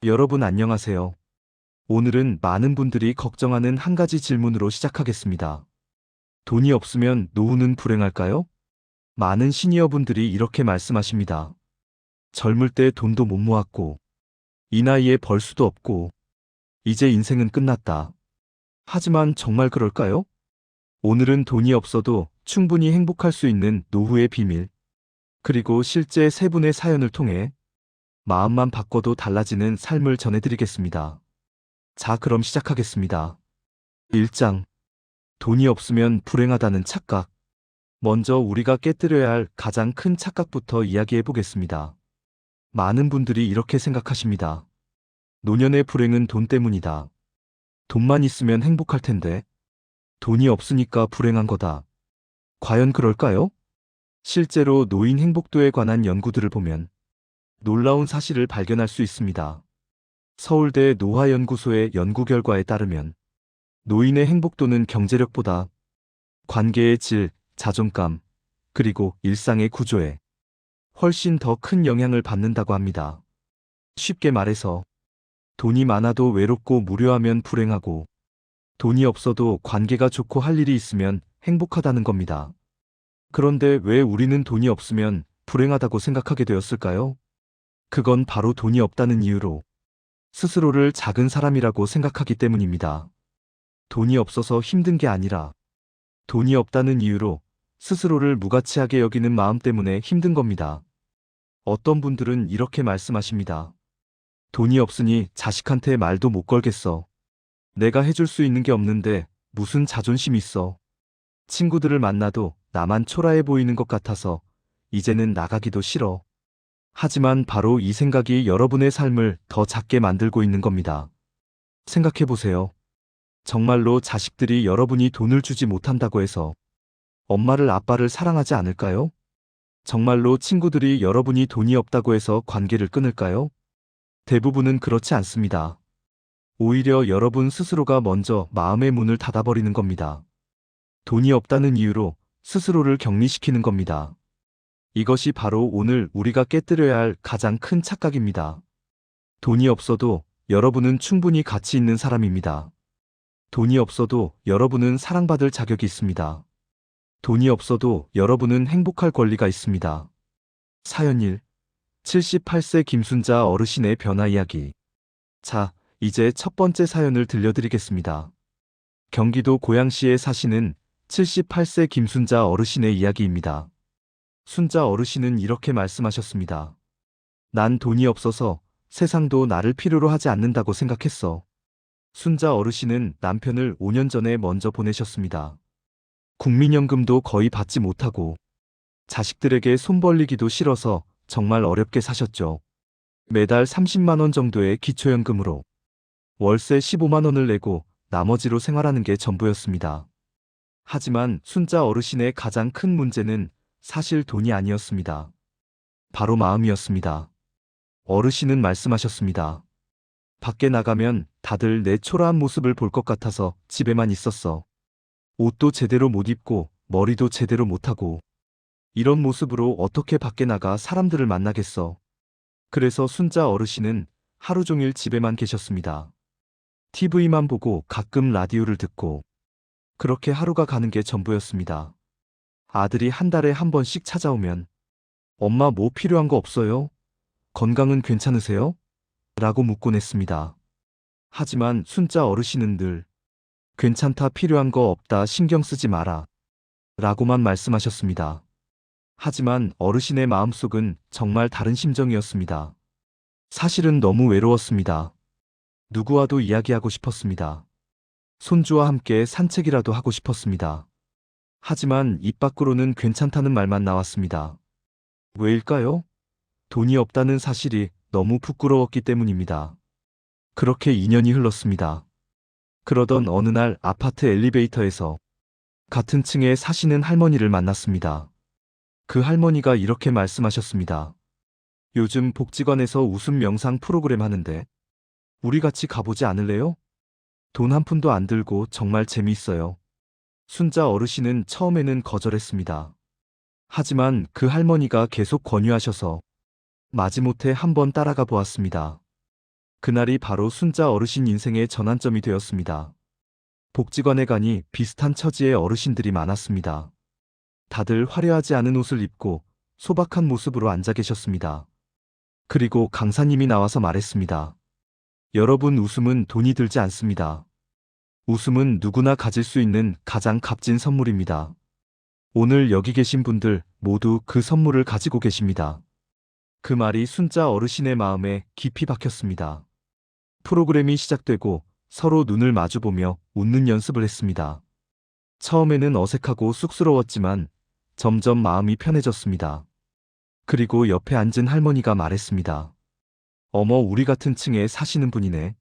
여러분 안녕하세요. 오늘은 많은 분들이 걱정하는 한 가지 질문으로 시작하겠습니다. 돈이 없으면 노후는 불행할까요? 많은 시니어분들이 이렇게 말씀하십니다. 젊을 때 돈도 못 모았고, 이 나이에 벌 수도 없고, 이제 인생은 끝났다. 하지만 정말 그럴까요? 오늘은 돈이 없어도 충분히 행복할 수 있는 노후의 비밀, 그리고 실제 세 분의 사연을 통해 마음만 바꿔도 달라지는 삶을 전해드리겠습니다. 자, 그럼 시작하겠습니다. 1장. 돈이 없으면 불행하다는 착각. 먼저 우리가 깨뜨려야 할 가장 큰 착각부터 이야기해 보겠습니다. 많은 분들이 이렇게 생각하십니다. 노년의 불행은 돈 때문이다. 돈만 있으면 행복할 텐데. 돈이 없으니까 불행한 거다. 과연 그럴까요? 실제로 노인 행복도에 관한 연구들을 보면 놀라운 사실을 발견할 수 있습니다. 서울대 노화연구소의 연구 결과에 따르면 노인의 행복도는 경제력보다 관계의 질, 자존감, 그리고 일상의 구조에 훨씬 더 큰 영향을 받는다고 합니다. 쉽게 말해서 돈이 많아도 외롭고 무료하면 불행하고 돈이 없어도 관계가 좋고 할 일이 있으면 행복하다는 겁니다. 그런데 왜 우리는 돈이 없으면 불행하다고 생각하게 되었을까요? 그건 바로 돈이 없다는 이유로 스스로를 작은 사람이라고 생각하기 때문입니다. 돈이 없어서 힘든 게 아니라 돈이 없다는 이유로 스스로를 무가치하게 여기는 마음 때문에 힘든 겁니다. 어떤 분들은 이렇게 말씀하십니다. 돈이 없으니 자식한테 말도 못 걸겠어. 내가 해줄 수 있는 게 없는데 무슨 자존심 있어. 친구들을 만나도 나만 초라해 보이는 것 같아서 이제는 나가기도 싫어. 하지만 바로 이 생각이 여러분의 삶을 더 작게 만들고 있는 겁니다. 생각해 보세요. 정말로 자식들이 여러분이 돈을 주지 못한다고 해서 엄마를 아빠를 사랑하지 않을까요? 정말로 친구들이 여러분이 돈이 없다고 해서 관계를 끊을까요? 대부분은 그렇지 않습니다. 오히려 여러분 스스로가 먼저 마음의 문을 닫아버리는 겁니다. 돈이 없다는 이유로 스스로를 격리시키는 겁니다. 이것이 바로 오늘 우리가 깨뜨려야 할 가장 큰 착각입니다. 돈이 없어도 여러분은 충분히 가치 있는 사람입니다. 돈이 없어도 여러분은 사랑받을 자격이 있습니다. 돈이 없어도 여러분은 행복할 권리가 있습니다. 사연 1. 78세 김순자 어르신의 변화 이야기. 자, 이제 첫 번째 사연을 들려드리겠습니다. 경기도 고양시에 사시는 78세 김순자 어르신의 이야기입니다. 순자 어르신은 이렇게 말씀하셨습니다. 난 돈이 없어서 세상도 나를 필요로 하지 않는다고 생각했어. 순자 어르신은 남편을 5년 전에 먼저 보내셨습니다. 국민연금도 거의 받지 못하고 자식들에게 손 벌리기도 싫어서 정말 어렵게 사셨죠. 매달 30만 원 정도의 기초연금으로 월세 15만 원을 내고 나머지로 생활하는 게 전부였습니다. 하지만 순자 어르신의 가장 큰 문제는 사실 돈이 아니었습니다. 바로 마음이었습니다. 어르신은 말씀하셨습니다. 밖에 나가면 다들 내 초라한 모습을 볼 것 같아서 집에만 있었어. 옷도 제대로 못 입고 머리도 제대로 못하고 이런 모습으로 어떻게 밖에 나가 사람들을 만나겠어. 그래서 순자 어르신은 하루 종일 집에만 계셨습니다. TV만 보고 가끔 라디오를 듣고 그렇게 하루가 가는 게 전부였습니다. 아들이 한 달에 한 번씩 찾아오면 엄마 뭐 필요한 거 없어요? 건강은 괜찮으세요? 라고 묻곤 했습니다. 하지만 순자 어르신은 늘 괜찮다 필요한 거 없다 신경 쓰지 마라 라고만 말씀하셨습니다. 하지만 어르신의 마음속은 정말 다른 심정이었습니다. 사실은 너무 외로웠습니다. 누구와도 이야기하고 싶었습니다. 손주와 함께 산책이라도 하고 싶었습니다. 하지만 입 밖으로는 괜찮다는 말만 나왔습니다. 왜일까요? 돈이 없다는 사실이 너무 부끄러웠기 때문입니다. 그렇게 2년이 흘렀습니다. 그러던 어느 날 아파트 엘리베이터에서 같은 층에 사시는 할머니를 만났습니다. 그 할머니가 이렇게 말씀하셨습니다. 요즘 복지관에서 웃음 명상 프로그램 하는데 우리 같이 가보지 않을래요? 돈 한 푼도 안 들고 정말 재미있어요. 순자 어르신은 처음에는 거절했습니다. 하지만 그 할머니가 계속 권유하셔서 마지못해 한번 따라가 보았습니다. 그날이 바로 순자 어르신 인생의 전환점이 되었습니다. 복지관에 가니 비슷한 처지의 어르신들이 많았습니다. 다들 화려하지 않은 옷을 입고 소박한 모습으로 앉아 계셨습니다. 그리고 강사님이 나와서 말했습니다. 여러분, 웃음은 돈이 들지 않습니다. 웃음은 누구나 가질 수 있는 가장 값진 선물입니다. 오늘 여기 계신 분들 모두 그 선물을 가지고 계십니다. 그 말이 순자 어르신의 마음에 깊이 박혔습니다. 프로그램이 시작되고 서로 눈을 마주보며 웃는 연습을 했습니다. 처음에는 어색하고 쑥스러웠지만 점점 마음이 편해졌습니다. 그리고 옆에 앉은 할머니가 말했습니다. 어머, 우리 같은 층에 사시는 분이네.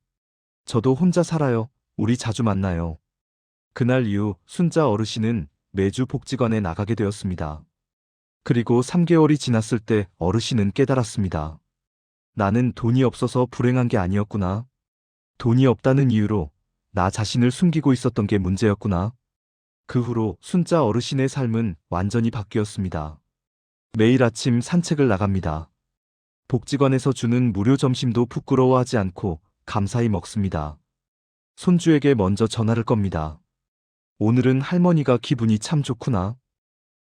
저도 혼자 살아요. 우리 자주 만나요. 그날 이후 순자 어르신은 매주 복지관에 나가게 되었습니다. 그리고 3개월이 지났을 때 어르신은 깨달았습니다. 나는 돈이 없어서 불행한 게 아니었구나. 돈이 없다는 이유로 나 자신을 숨기고 있었던 게 문제였구나. 그 후로 순자 어르신의 삶은 완전히 바뀌었습니다. 매일 아침 산책을 나갑니다. 복지관에서 주는 무료 점심도 부끄러워하지 않고 감사히 먹습니다. 손주에게 먼저 전화를 겁니다. 오늘은 할머니가 기분이 참 좋구나.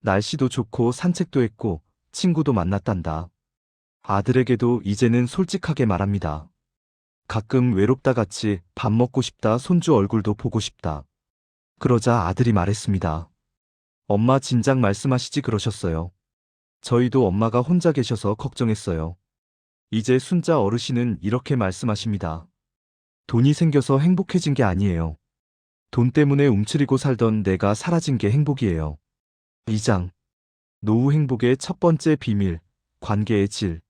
날씨도 좋고 산책도 했고 친구도 만났단다. 아들에게도 이제는 솔직하게 말합니다. 가끔 외롭다 같이 밥 먹고 싶다, 손주 얼굴도 보고 싶다. 그러자 아들이 말했습니다. 엄마 진작 말씀하시지 그러셨어요. 저희도 엄마가 혼자 계셔서 걱정했어요. 이제 순자 어르신은 이렇게 말씀하십니다. 돈이 생겨서 행복해진 게 아니에요. 돈 때문에 움츠리고 살던 내가 사라진 게 행복이에요. 2장. 노후 행복의 첫 번째 비밀, 관계의 질.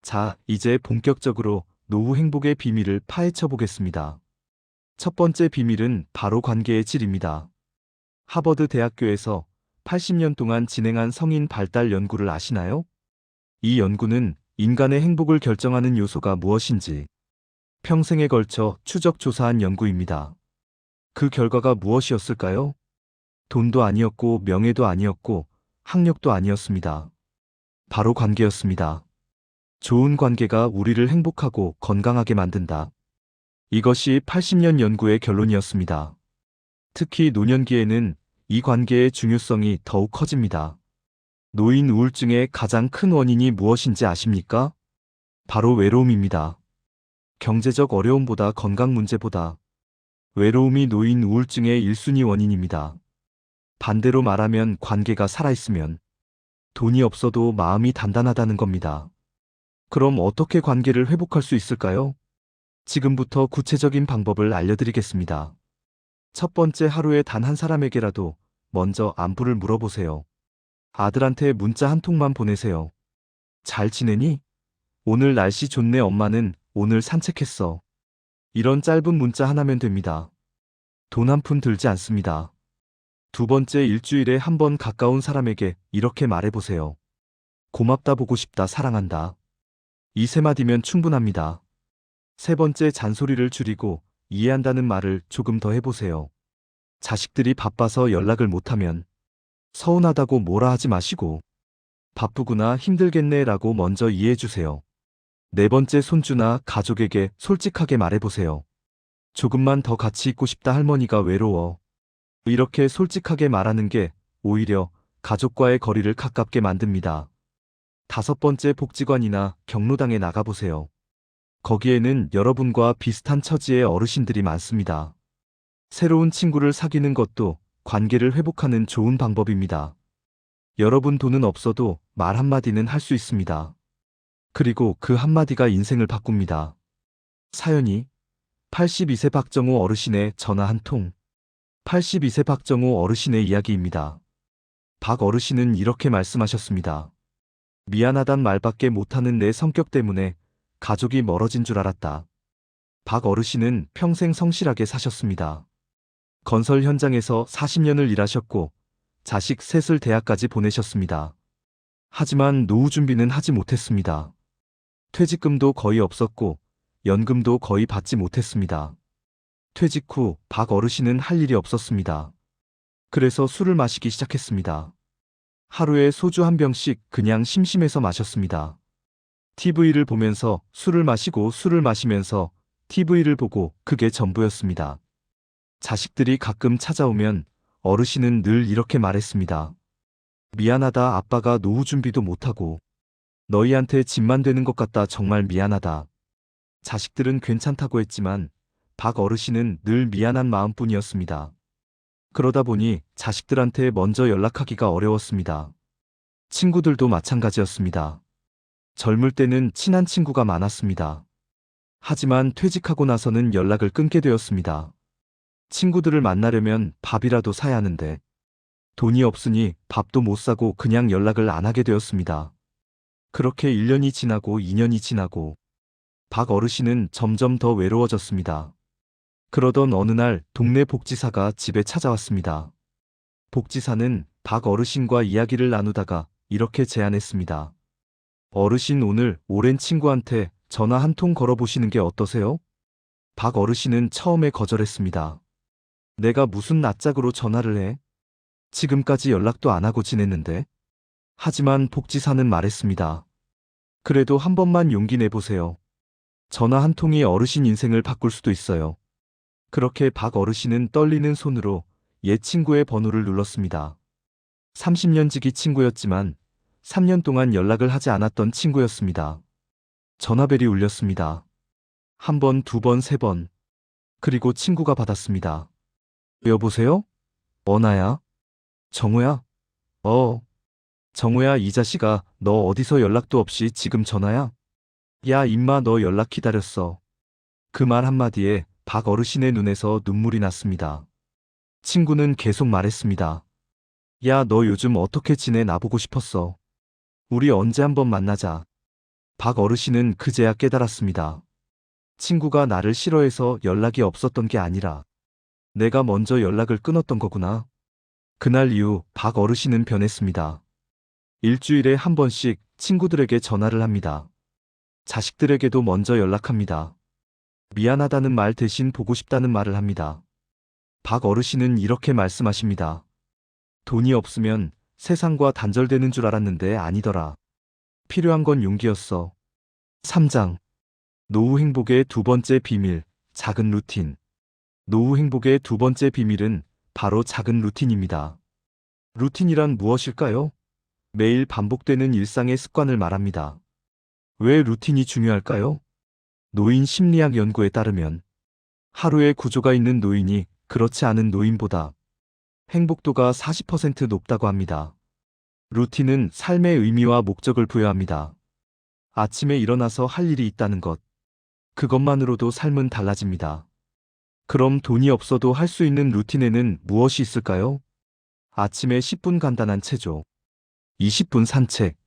자, 이제 본격적으로 노후 행복의 비밀을 파헤쳐 보겠습니다. 첫 번째 비밀은 바로 관계의 질입니다. 하버드 대학교에서 80년 동안 진행한 성인 발달 연구를 아시나요? 이 연구는 인간의 행복을 결정하는 요소가 무엇인지 평생에 걸쳐 추적 조사한 연구입니다. 그 결과가 무엇이었을까요? 돈도 아니었고 명예도 아니었고 학력도 아니었습니다. 바로 관계였습니다. 좋은 관계가 우리를 행복하고 건강하게 만든다. 이것이 80년 연구의 결론이었습니다. 특히 노년기에는 이 관계의 중요성이 더욱 커집니다. 노인 우울증의 가장 큰 원인이 무엇인지 아십니까? 바로 외로움입니다. 경제적 어려움보다 건강 문제보다 외로움이 노인 우울증의 1순위 원인입니다. 반대로 말하면 관계가 살아있으면 돈이 없어도 마음이 단단하다는 겁니다. 그럼 어떻게 관계를 회복할 수 있을까요? 지금부터 구체적인 방법을 알려드리겠습니다. 첫 번째, 하루에 단 한 사람에게라도 먼저 안부를 물어보세요. 아들한테 문자 한 통만 보내세요. 잘 지내니? 오늘 날씨 좋네. 엄마는 오늘 산책했어. 이런 짧은 문자 하나면 됩니다. 돈 한 푼 들지 않습니다. 두 번째, 일주일에 한 번 가까운 사람에게 이렇게 말해보세요. 고맙다, 보고 싶다, 사랑한다. 이 세 마디면 충분합니다. 세 번째, 잔소리를 줄이고 이해한다는 말을 조금 더 해보세요. 자식들이 바빠서 연락을 못하면 서운하다고 뭐라 하지 마시고 바쁘구나, 힘들겠네 라고 먼저 이해해주세요. 네 번째, 손주나 가족에게 솔직하게 말해보세요. 조금만 더 같이 있고 싶다, 할머니가 외로워. 이렇게 솔직하게 말하는 게 오히려 가족과의 거리를 가깝게 만듭니다. 다섯 번째, 복지관이나 경로당에 나가보세요. 거기에는 여러분과 비슷한 처지의 어르신들이 많습니다. 새로운 친구를 사귀는 것도 관계를 회복하는 좋은 방법입니다. 여러분, 돈은 없어도 말 한마디는 할 수 있습니다. 그리고 그 한마디가 인생을 바꿉니다. 사연이 82세 박정호 어르신의 전화 한 통. 82세 박정호 어르신의 이야기입니다. 박 어르신은 이렇게 말씀하셨습니다. 미안하단 말밖에 못하는 내 성격 때문에 가족이 멀어진 줄 알았다. 박 어르신은 평생 성실하게 사셨습니다. 건설 현장에서 40년을 일하셨고 자식 셋을 대학까지 보내셨습니다. 하지만 노후 준비는 하지 못했습니다. 퇴직금도 거의 없었고 연금도 거의 받지 못했습니다. 퇴직 후 박 어르신은 할 일이 없었습니다. 그래서 술을 마시기 시작했습니다. 하루에 소주 한 병씩 그냥 심심해서 마셨습니다. TV를 보면서 술을 마시고 술을 마시면서 TV를 보고 그게 전부였습니다. 자식들이 가끔 찾아오면 어르신은 늘 이렇게 말했습니다. 미안하다, 아빠가 노후 준비도 못하고 너희한테 짐만 되는 것 같다, 정말 미안하다. 자식들은 괜찮다고 했지만 박 어르신은 늘 미안한 마음뿐이었습니다. 그러다 보니 자식들한테 먼저 연락하기가 어려웠습니다. 친구들도 마찬가지였습니다. 젊을 때는 친한 친구가 많았습니다. 하지만 퇴직하고 나서는 연락을 끊게 되었습니다. 친구들을 만나려면 밥이라도 사야 하는데 돈이 없으니 밥도 못 사고 그냥 연락을 안 하게 되었습니다. 그렇게 1년이 지나고 2년이 지나고 박 어르신은 점점 더 외로워졌습니다. 그러던 어느 날 동네 복지사가 집에 찾아왔습니다. 복지사는 박 어르신과 이야기를 나누다가 이렇게 제안했습니다. 어르신, 오늘 오랜 친구한테 전화 한 통 걸어보시는 게 어떠세요? 박 어르신은 처음에 거절했습니다. 내가 무슨 낯짝으로 전화를 해? 지금까지 연락도 안 하고 지냈는데. 하지만 복지사는 말했습니다. 그래도 한 번만 용기 내보세요. 전화 한 통이 어르신 인생을 바꿀 수도 있어요. 그렇게 박 어르신은 떨리는 손으로 옛 친구의 번호를 눌렀습니다. 30년 지기 친구였지만 3년 동안 연락을 하지 않았던 친구였습니다. 전화벨이 울렸습니다. 한 번, 두 번, 세 번. 그리고 친구가 받았습니다. 여보세요? 나야? 정우야? 정우야, 이 자식아, 너 어디서 연락도 없이 지금 전화야? 야, 임마, 너 연락 기다렸어. 그 말 한마디에 박 어르신의 눈에서 눈물이 났습니다. 친구는 계속 말했습니다. 야, 너 요즘 어떻게 지내? 나보고 싶었어. 우리 언제 한번 만나자. 박 어르신은 그제야 깨달았습니다. 친구가 나를 싫어해서 연락이 없었던 게 아니라 내가 먼저 연락을 끊었던 거구나. 그날 이후 박 어르신은 변했습니다. 일주일에 한 번씩 친구들에게 전화를 합니다. 자식들에게도 먼저 연락합니다. 미안하다는 말 대신 보고 싶다는 말을 합니다. 박 어르신은 이렇게 말씀하십니다. 돈이 없으면 세상과 단절되는 줄 알았는데 아니더라. 필요한 건 용기였어. 3장. 노후 행복의 두 번째 비밀, 작은 루틴. 노후 행복의 두 번째 비밀은 바로 작은 루틴입니다. 루틴이란 무엇일까요? 매일 반복되는 일상의 습관을 말합니다. 왜 루틴이 중요할까요? 노인 심리학 연구에 따르면 하루에 구조가 있는 노인이 그렇지 않은 노인보다 행복도가 40% 높다고 합니다. 루틴은 삶의 의미와 목적을 부여합니다. 아침에 일어나서 할 일이 있다는 것. 그것만으로도 삶은 달라집니다. 그럼 돈이 없어도 할 수 있는 루틴에는 무엇이 있을까요? 아침에 10분 간단한 체조, 20분 산책,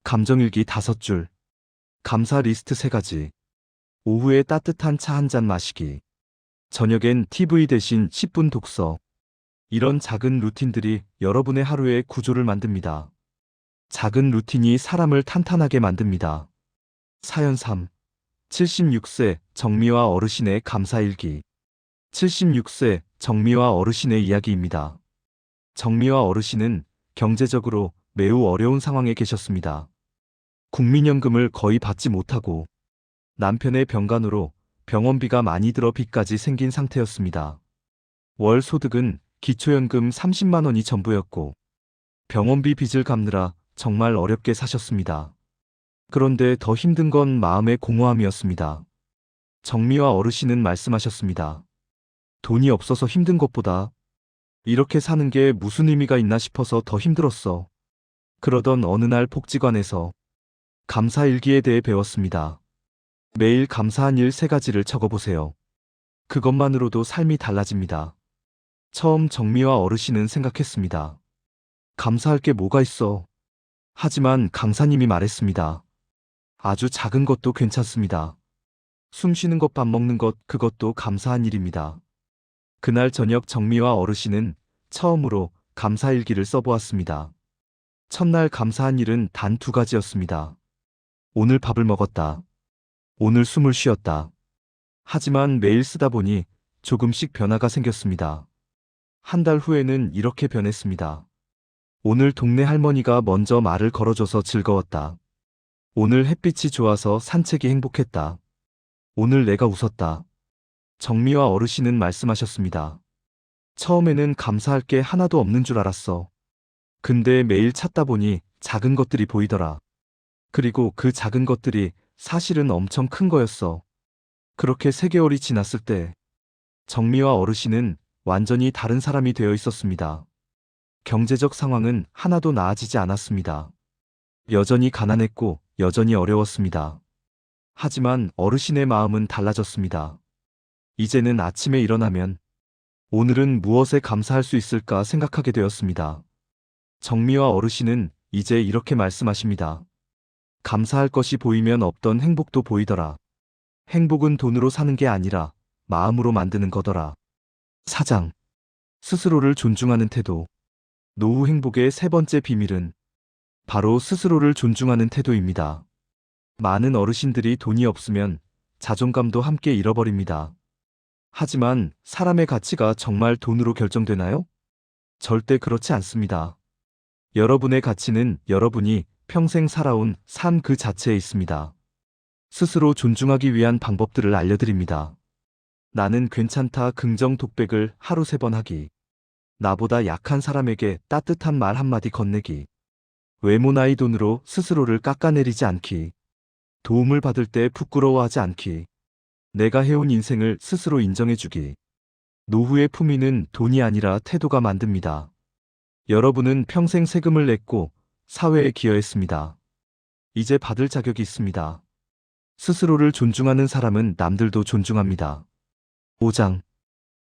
감정일기 5줄, 감사 리스트 3가지, 오후에 따뜻한 차 한 잔 마시기, 저녁엔 TV 대신 10분 독서. 이런 작은 루틴들이 여러분의 하루의 구조를 만듭니다. 작은 루틴이 사람을 탄탄하게 만듭니다. 사연 3. 76세 정미와 어르신의 감사일기. 76세 정미와 어르신의 이야기입니다. 정미와 어르신은 경제적으로 매우 어려운 상황에 계셨습니다. 국민연금을 거의 받지 못하고 남편의 병간호로 병원비가 많이 들어 빚까지 생긴 상태였습니다. 월 소득은 기초연금 30만 원이 전부였고 병원비 빚을 갚느라 정말 어렵게 사셨습니다. 그런데 더 힘든 건 마음의 공허함이었습니다. 정미와 어르신은 말씀하셨습니다. 돈이 없어서 힘든 것보다 이렇게 사는 게 무슨 의미가 있나 싶어서 더 힘들었어. 그러던 어느 날 복지관에서 감사일기에 대해 배웠습니다. 매일 감사한 일 3가지를 적어보세요. 그것만으로도 삶이 달라집니다. 처음 정미와 어르신은 생각했습니다. 감사할 게 뭐가 있어. 하지만 강사님이 말했습니다. 아주 작은 것도 괜찮습니다. 숨 쉬는 것, 밥 먹는 것, 그것도 감사한 일입니다. 그날 저녁 정미와 어르신은 처음으로 감사일기를 써보았습니다. 첫날 감사한 일은 단 2가지였습니다. 오늘 밥을 먹었다. 오늘 숨을 쉬었다. 하지만 매일 쓰다 보니 조금씩 변화가 생겼습니다. 한 달 후에는 이렇게 변했습니다. 오늘 동네 할머니가 먼저 말을 걸어줘서 즐거웠다. 오늘 햇빛이 좋아서 산책이 행복했다. 오늘 내가 웃었다. 정미화 어르신은 말씀하셨습니다. 처음에는 감사할 게 하나도 없는 줄 알았어. 근데 매일 찾다 보니 작은 것들이 보이더라. 그리고 그 작은 것들이 사실은 엄청 큰 거였어. 그렇게 3개월이 지났을 때 정미화 어르신은 완전히 다른 사람이 되어 있었습니다. 경제적 상황은 하나도 나아지지 않았습니다. 여전히 가난했고 여전히 어려웠습니다. 하지만 어르신의 마음은 달라졌습니다. 이제는 아침에 일어나면 오늘은 무엇에 감사할 수 있을까 생각하게 되었습니다. 정미화 어르신은 이제 이렇게 말씀하십니다. 감사할 것이 보이면 없던 행복도 보이더라. 행복은 돈으로 사는 게 아니라 마음으로 만드는 거더라. 사장. 스스로를 존중하는 태도. 노후 행복의 3번째 비밀은 바로 스스로를 존중하는 태도입니다. 많은 어르신들이 돈이 없으면 자존감도 함께 잃어버립니다. 하지만 사람의 가치가 정말 돈으로 결정되나요? 절대 그렇지 않습니다. 여러분의 가치는 여러분이 평생 살아온 삶 그 자체에 있습니다. 스스로 존중하기 위한 방법들을 알려드립니다. 나는 괜찮다 긍정 독백을 하루 3번 하기. 나보다 약한 사람에게 따뜻한 말 한마디 건네기. 외모 나이 돈으로 스스로를 깎아내리지 않기. 도움을 받을 때 부끄러워하지 않기. 내가 해온 인생을 스스로 인정해주기. 노후의 품위는 돈이 아니라 태도가 만듭니다. 여러분은 평생 세금을 냈고 사회에 기여했습니다. 이제 받을 자격이 있습니다. 스스로를 존중하는 사람은 남들도 존중합니다. 5장.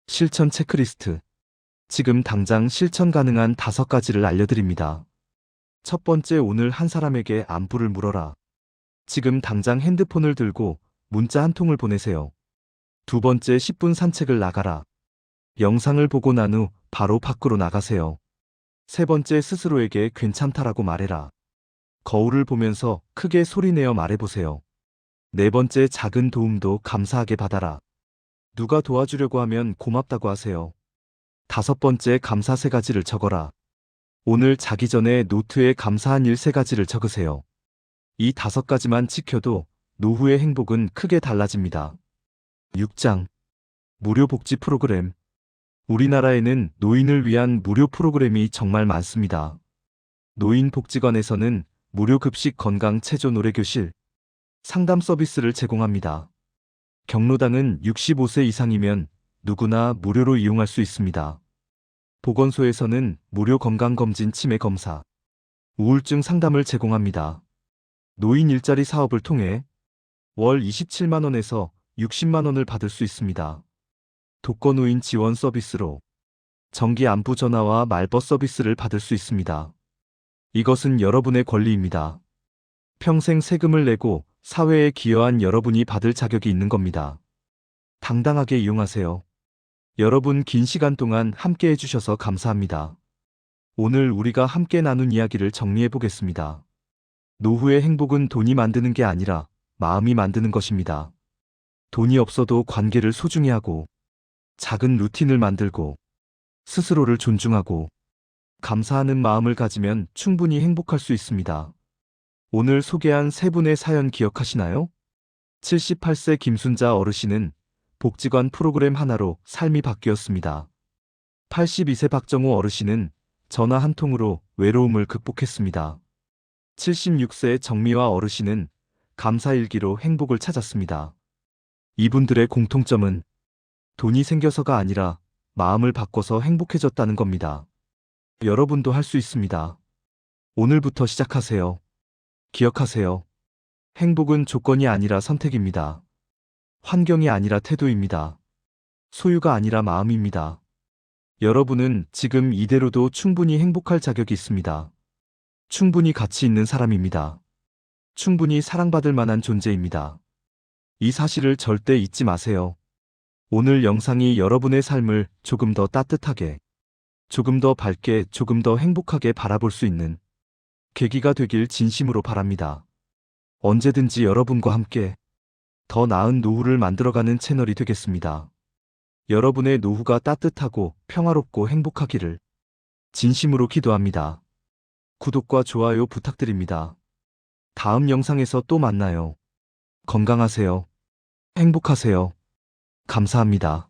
실천 체크리스트. 지금 당장 실천 가능한 5가지를 알려드립니다. 첫 번째, 오늘 한 사람에게 안부를 물어라. 지금 당장 핸드폰을 들고 문자 한 통을 보내세요. 두 번째, 10분 산책을 나가라. 영상을 보고 난 후 바로 밖으로 나가세요. 세 번째, 스스로에게 괜찮다라고 말해라. 거울을 보면서 크게 소리내어 말해보세요. 네 번째, 작은 도움도 감사하게 받아라. 누가 도와주려고 하면 고맙다고 하세요. 5번째, 감사 3가지를 적어라. 오늘 자기 전에 노트에 감사한 일 3가지를 적으세요. 이 5가지만 지켜도 노후의 행복은 크게 달라집니다. 6장. 무료 복지 프로그램. 우리나라에는 노인을 위한 무료 프로그램이 정말 많습니다. 노인복지관에서는 무료 급식 건강 체조 노래교실, 상담 서비스를 제공합니다. 경로당은 65세 이상이면 누구나 무료로 이용할 수 있습니다. 보건소에서는 무료 건강검진 치매 검사, 우울증 상담을 제공합니다. 노인 일자리 사업을 통해 월 27만 원에서 60만 원을 받을 수 있습니다. 독거노인 지원 서비스로 정기 안부 전화와 말벗 서비스를 받을 수 있습니다. 이것은 여러분의 권리입니다. 평생 세금을 내고 사회에 기여한 여러분이 받을 자격이 있는 겁니다. 당당하게 이용하세요. 여러분 긴 시간 동안 함께 해주셔서 감사합니다. 오늘 우리가 함께 나눈 이야기를 정리해 보겠습니다. 노후의 행복은 돈이 만드는 게 아니라 마음이 만드는 것입니다. 돈이 없어도 관계를 소중히 하고, 작은 루틴을 만들고, 스스로를 존중하고, 감사하는 마음을 가지면 충분히 행복할 수 있습니다. 오늘 소개한 3분의 사연 기억하시나요? 78세 김순자 어르신은 복지관 프로그램 하나로 삶이 바뀌었습니다. 82세 박정호 어르신은 전화 한 통으로 외로움을 극복했습니다. 76세 정미화 어르신은 감사일기로 행복을 찾았습니다. 이분들의 공통점은 돈이 생겨서가 아니라 마음을 바꿔서 행복해졌다는 겁니다. 여러분도 할 수 있습니다. 오늘부터 시작하세요. 기억하세요. 행복은 조건이 아니라 선택입니다. 환경이 아니라 태도입니다. 소유가 아니라 마음입니다. 여러분은 지금 이대로도 충분히 행복할 자격이 있습니다. 충분히 가치 있는 사람입니다. 충분히 사랑받을 만한 존재입니다. 이 사실을 절대 잊지 마세요. 오늘 영상이 여러분의 삶을 조금 더 따뜻하게, 조금 더 밝게, 조금 더 행복하게 바라볼 수 있는 계기가 되길 진심으로 바랍니다. 언제든지 여러분과 함께 더 나은 노후를 만들어가는 채널이 되겠습니다. 여러분의 노후가 따뜻하고 평화롭고 행복하기를 진심으로 기도합니다. 구독과 좋아요 부탁드립니다. 다음 영상에서 또 만나요. 건강하세요. 행복하세요. 감사합니다.